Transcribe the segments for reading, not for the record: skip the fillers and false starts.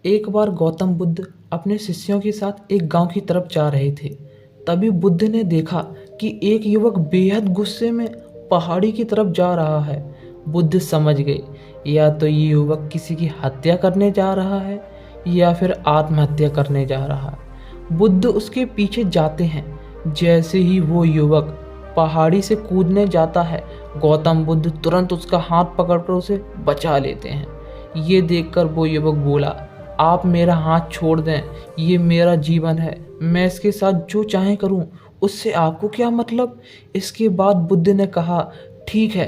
एक बार गौतम बुद्ध अपने शिष्यों के साथ एक गांव की तरफ जा रहे थे। तभी बुद्ध ने देखा कि एक युवक बेहद गुस्से में पहाड़ी की तरफ जा रहा है। बुद्ध समझ गए, या तो ये युवक किसी की हत्या करने जा रहा है या फिर आत्महत्या करने जा रहा है। बुद्ध उसके पीछे जाते हैं। जैसे ही वो युवक पहाड़ी से कूदने जाता है, गौतम बुद्ध तुरंत उसका हाथ पकड़कर उसे बचा लेते हैं। ये देखकर वो युवक बोला, आप मेरा हाथ छोड़ दें, ये मेरा जीवन है, मैं इसके साथ जो चाहे करूं, उससे आपको क्या मतलब। इसके बाद बुद्ध ने कहा, ठीक है,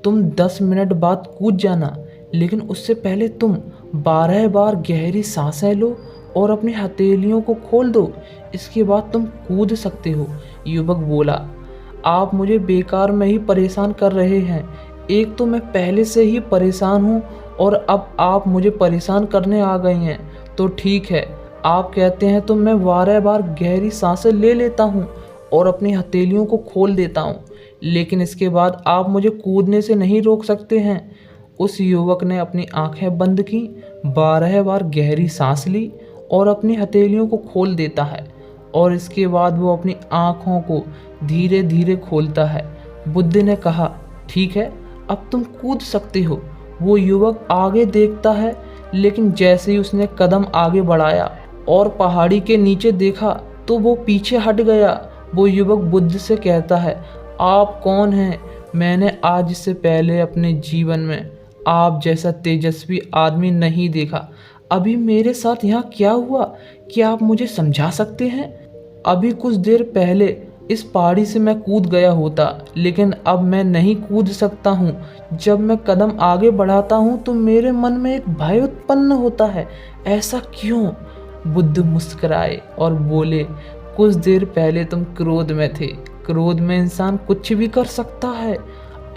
तुम 10 मिनट बाद कूद जाना, लेकिन उससे पहले तुम 12 बार गहरी सांसें लो और अपनी हथेलियों को खोल दो। इसके बाद तुम कूद सकते हो। युवक बोला, आप मुझे बेकार में ही परेशान कर रहे हैं। एक तो मैं पहले से ही परेशान हूँ और अब आप मुझे परेशान करने आ गए हैं। तो ठीक है, आप कहते हैं तो मैं 12 बार गहरी सांसें ले लेता हूँ और अपनी हथेलियों को खोल देता हूँ, लेकिन इसके बाद आप मुझे कूदने से नहीं रोक सकते हैं। उस युवक ने अपनी आंखें बंद की, 12 बार गहरी सांस ली और अपनी हथेलियों को खोल देता है, और इसके बाद वो अपनी आँखों को धीरे धीरे खोलता है। बुद्ध ने कहा, ठीक है, अब तुम कूद सकते हो। वो युवक आगे देखता है, लेकिन जैसे ही उसने कदम आगे बढ़ाया और पहाड़ी के नीचे देखा तो वो पीछे हट गया। वो युवक बुद्ध से कहता है, आप कौन हैं? मैंने आज से पहले अपने जीवन में आप जैसा तेजस्वी आदमी नहीं देखा। अभी मेरे साथ यहाँ क्या हुआ, क्या आप मुझे समझा सकते हैं? अभी कुछ देर पहले इस पहाड़ी से मैं कूद गया होता, लेकिन अब मैं नहीं कूद सकता हूँ। जब मैं कदम आगे बढ़ाता हूँ तो मेरे मन में एक भय उत्पन्न होता है। ऐसा क्यों? बुद्ध मुस्कुराए और बोले, कुछ देर पहले तुम क्रोध में थे। क्रोध में इंसान कुछ भी कर सकता है।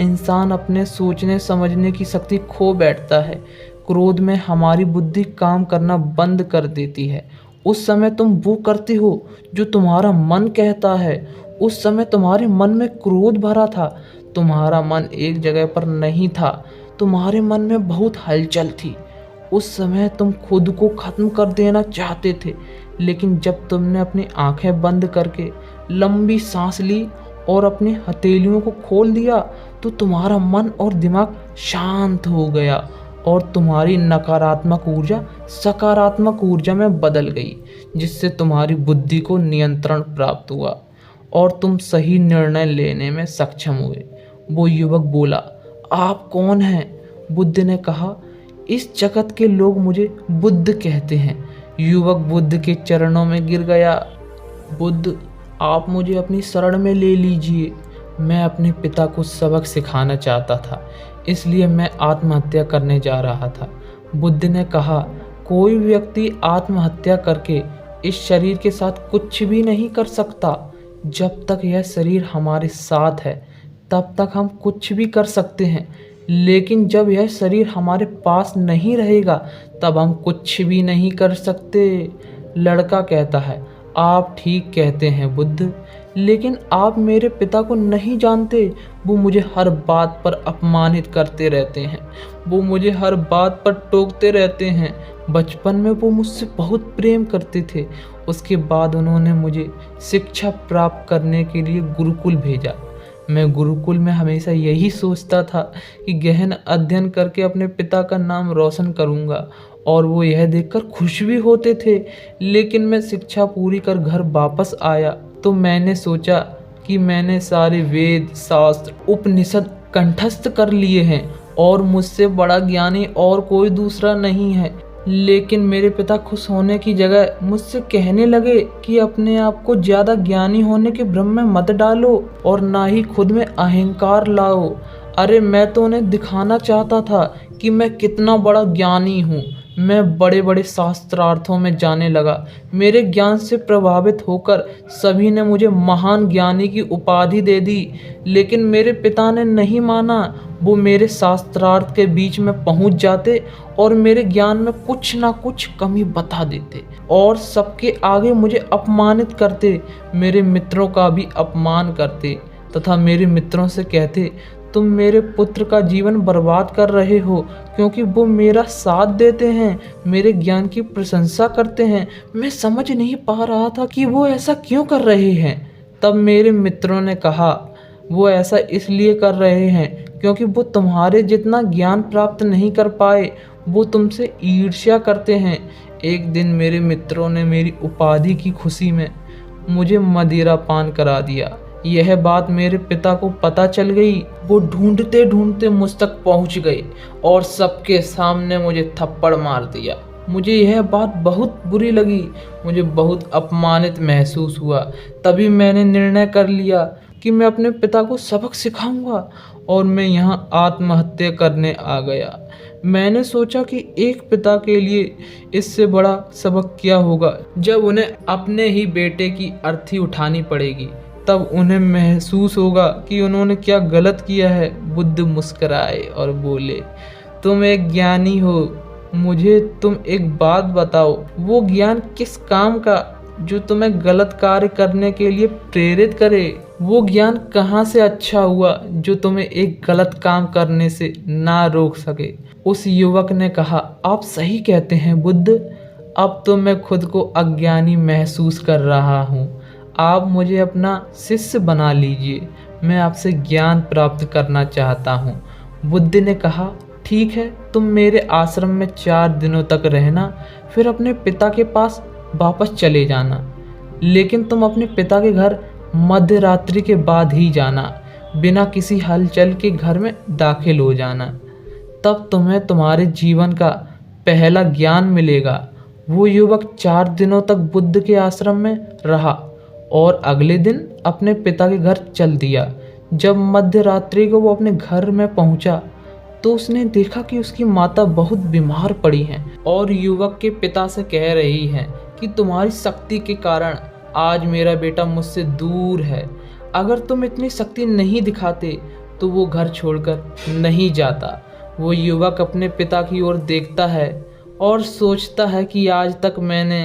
इंसान अपने सोचने समझने की शक्ति खो बैठता है। क्रोध में हमारी बुद्धि काम करना बंद कर देती है। उस समय तुम वो करते हो जो तुम्हारा मन कहता है। उस समय तुम्हारे मन में क्रोध भरा था। तुम्हारा मन एक जगह पर नहीं था। तुम्हारे मन में बहुत हलचल थी। उस समय तुम खुद को खत्म कर देना चाहते थे, लेकिन जब तुमने अपनी आंखें बंद करके लंबी सांस ली और अपनी हथेलियों को खोल दिया तो तुम्हारा मन और दिमाग शांत हो गया और तुम्हारी नकारात्मक ऊर्जा सकारात्मक ऊर्जा में बदल गई, जिससे तुम्हारी बुद्धि को नियंत्रण प्राप्त हुआ और तुम सही निर्णय लेने में सक्षम हुए। वो युवक बोला, आप कौन हैं? बुद्ध ने कहा, इस जगत के लोग मुझे बुद्ध कहते हैं। युवक बुद्ध के चरणों में गिर गया। बुद्ध, आप मुझे अपनी शरण में ले लीजिए। मैं अपने पिता को सबक सिखाना चाहता था, इसलिए मैं आत्महत्या करने जा रहा था। बुद्ध ने कहा, कोई व्यक्ति आत्महत्या करके इस शरीर के साथ कुछ भी नहीं कर सकता। जब तक यह शरीर हमारे साथ है तब तक हम कुछ भी कर सकते हैं, लेकिन जब यह शरीर हमारे पास नहीं रहेगा तब हम कुछ भी नहीं कर सकते। लड़का कहता है, आप ठीक कहते हैं बुद्ध, लेकिन आप मेरे पिता को नहीं जानते। वो मुझे हर बात पर अपमानित करते रहते हैं। वो मुझे हर बात पर टोकते रहते हैं। बचपन में वो मुझसे बहुत प्रेम करते थे। उसके बाद उन्होंने मुझे शिक्षा प्राप्त करने के लिए गुरुकुल भेजा। मैं गुरुकुल में हमेशा यही सोचता था कि गहन अध्ययन करके अपने पिता का नाम रोशन करूंगा, और वो यह देखकर खुश भी होते थे। लेकिन मैं शिक्षा पूरी कर घर वापस आया तो मैंने सोचा कि मैंने सारे वेद, शास्त्र, उपनिषद कंठस्थ कर लिए हैं और मुझसे बड़ा ज्ञानी और कोई दूसरा नहीं है। लेकिन मेरे पिता खुश होने की जगह मुझसे कहने लगे कि अपने आप को ज़्यादा ज्ञानी होने के भ्रम में मत डालो और ना ही खुद में अहंकार लाओ। अरे मैं तो उन्हें दिखाना चाहता था कि मैं कितना बड़ा ज्ञानी हूँ। मैं बड़े बड़े शास्त्रार्थों में जाने लगा। मेरे ज्ञान से प्रभावित होकर सभी ने मुझे महान ज्ञानी की उपाधि दे दी, लेकिन मेरे पिता ने नहीं माना। वो मेरे शास्त्रार्थ के बीच में पहुंच जाते और मेरे ज्ञान में कुछ ना कुछ कमी बता देते और सबके आगे मुझे अपमानित करते। मेरे मित्रों का भी अपमान करते तथा मेरे मित्रों से कहते, तुम मेरे पुत्र का जीवन बर्बाद कर रहे हो क्योंकि वो मेरा साथ देते हैं, मेरे ज्ञान की प्रशंसा करते हैं। मैं समझ नहीं पा रहा था कि वो ऐसा क्यों कर रहे हैं। तब मेरे मित्रों ने कहा, वो ऐसा इसलिए कर रहे हैं क्योंकि वो तुम्हारे जितना ज्ञान प्राप्त नहीं कर पाए। वो तुमसे ईर्ष्या करते हैं। एक दिन मेरे मित्रों ने मेरी उपाधि की खुशी में मुझे मदिरा पान करा दिया। यह बात मेरे पिता को पता चल गई। वो ढूंढते ढूंढते मुझ तक पहुंच गए और सबके सामने मुझे थप्पड़ मार दिया। मुझे यह बात बहुत बुरी लगी। मुझे बहुत अपमानित महसूस हुआ। तभी मैंने निर्णय कर लिया कि मैं अपने पिता को सबक सिखाऊंगा और मैं यहाँ आत्महत्या करने आ गया। मैंने सोचा कि एक पिता के लिए इससे बड़ा सबक क्या होगा जब उन्हें अपने ही बेटे की अर्थी उठानी पड़ेगी। तब उन्हें महसूस होगा कि उन्होंने क्या गलत किया है। बुद्ध मुस्कुराए और बोले, तुम एक ज्ञानी हो, मुझे तुम एक बात बताओ, वो ज्ञान किस काम का जो तुम्हें गलत कार्य करने के लिए प्रेरित करे? वो ज्ञान कहाँ से अच्छा हुआ जो तुम्हें एक गलत काम करने से ना रोक सके? उस युवक ने कहा, आप सही कहते हैं बुद्ध, अब तो मैं खुद को अज्ञानी महसूस कर रहा हूँ। आप मुझे अपना शिष्य बना लीजिए, मैं आपसे ज्ञान प्राप्त करना चाहता हूँ। बुद्ध ने कहा, ठीक है, तुम मेरे आश्रम में 4 दिनों तक रहना, फिर अपने पिता के पास वापस चले जाना। लेकिन तुम अपने पिता के घर मध्य रात्रि के बाद ही जाना, बिना किसी हलचल के घर में दाखिल हो जाना। तब तुम्हें तुम्हारे जीवन का पहला ज्ञान मिलेगा। वो युवक 4 दिनों तक बुद्ध के आश्रम में रहा और अगले दिन अपने पिता के घर चल दिया। जब मध्य रात्रि को वो अपने घर में पहुंचा तो उसने देखा कि उसकी माता बहुत बीमार पड़ी हैं और युवक के पिता से कह रही हैं कि तुम्हारी शक्ति के कारण आज मेरा बेटा मुझसे दूर है। अगर तुम इतनी शक्ति नहीं दिखाते तो वो घर छोड़कर नहीं जाता। वो युवक अपने पिता की ओर देखता है और सोचता है कि आज तक मैंने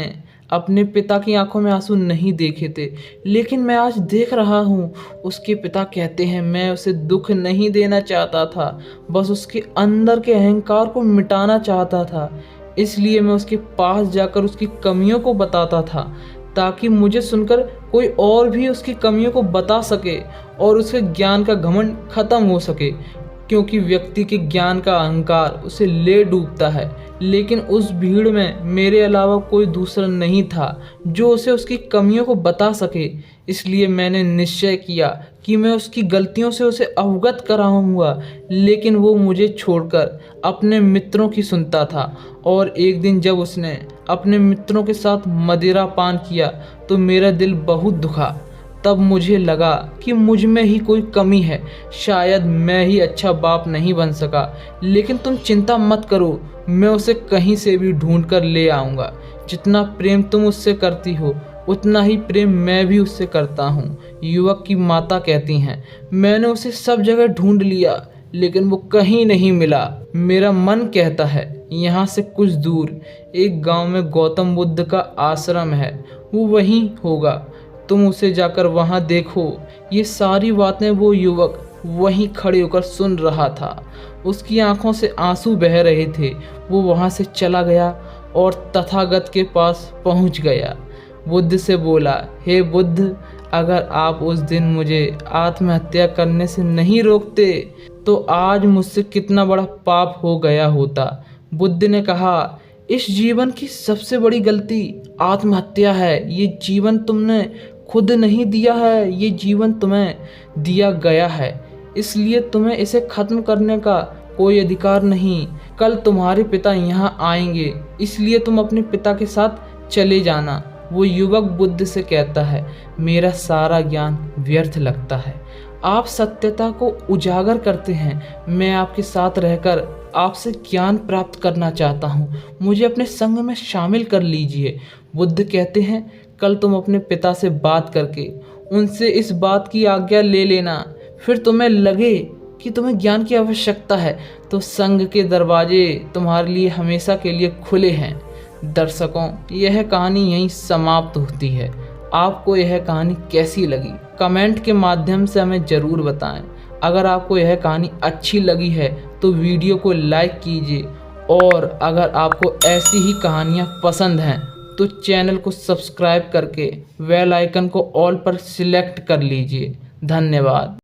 अपने पिता की आंखों में आंसू नहीं देखे थे, लेकिन मैं आज देख रहा हूँ। उसके पिता कहते हैं, मैं उसे दुख नहीं देना चाहता था, बस उसके अंदर के अहंकार को मिटाना चाहता था। इसलिए मैं उसके पास जाकर उसकी कमियों को बताता था ताकि मुझे सुनकर कोई और भी उसकी कमियों को बता सके और उसके ज्ञान का घमंड खत्म हो सके, क्योंकि व्यक्ति के ज्ञान का अहंकार उसे ले डूबता है। लेकिन उस भीड़ में मेरे अलावा कोई दूसरा नहीं था जो उसे उसकी कमियों को बता सके। इसलिए मैंने निश्चय किया कि मैं उसकी गलतियों से उसे अवगत कराऊंगा। लेकिन वो मुझे छोड़कर अपने मित्रों की सुनता था और एक दिन जब उसने अपने मित्रों के साथ मदिरा पान किया तो मेरा दिल बहुत दुखा। तब मुझे लगा कि मुझ में ही कोई कमी है, शायद मैं ही अच्छा बाप नहीं बन सका। लेकिन तुम चिंता मत करो, मैं उसे कहीं से भी ढूंढ कर ले आऊँगा। जितना प्रेम तुम उससे करती हो उतना ही प्रेम मैं भी उससे करता हूँ। युवक की माता कहती हैं, मैंने उसे सब जगह ढूंढ लिया लेकिन वो कहीं नहीं मिला। मेरा मन कहता है यहाँ से कुछ दूर एक गांव में गौतम बुद्ध का आश्रम है, वो वहीं होगा, तुम उसे जाकर वहां देखो। ये सारी बातें वो युवक वहीं खड़े होकर सुन रहा था। उसकी आंखों से आंसू बह रहे थे। वो वहां से चला गया और तथागत के पास पहुंच गया। बुद्ध से बोला, हे बुद्ध, अगर आप उस दिन मुझे आत्महत्या करने से नहीं रोकते तो आज मुझसे कितना बड़ा पाप हो गया होता। बुद्ध ने कहा, इस जीवन की सबसे बड़ी गलती आत्महत्या है। ये जीवन तुमने खुद नहीं दिया है, ये जीवन तुम्हें दिया गया है, इसलिए तुम्हें इसे खत्म करने का कोई अधिकार नहीं। कल तुम्हारे पिता यहाँ आएंगे, इसलिए तुम अपने पिता के साथ चले जाना। वो युवक बुद्ध से कहता है, मेरा सारा ज्ञान व्यर्थ लगता है, आप सत्यता को उजागर करते हैं। मैं आपके साथ रहकर आपसे ज्ञान प्राप्त करना चाहता हूँ, मुझे अपने संग में शामिल कर लीजिए। बुद्ध कहते हैं, कल तुम अपने पिता से बात करके उनसे इस बात की आज्ञा ले लेना। फिर तुम्हें लगे कि तुम्हें ज्ञान की आवश्यकता है तो संघ के दरवाजे तुम्हारे लिए हमेशा के लिए खुले हैं। दर्शकों, यह कहानी यहीं समाप्त होती है। आपको यह कहानी कैसी लगी कमेंट के माध्यम से हमें ज़रूर बताएं। अगर आपको यह कहानी अच्छी लगी है तो वीडियो को लाइक कीजिए, और अगर आपको ऐसी ही कहानियाँ पसंद हैं तो चैनल को सब्सक्राइब करके बेल आइकन को ऑल पर सिलेक्ट कर लीजिए। धन्यवाद।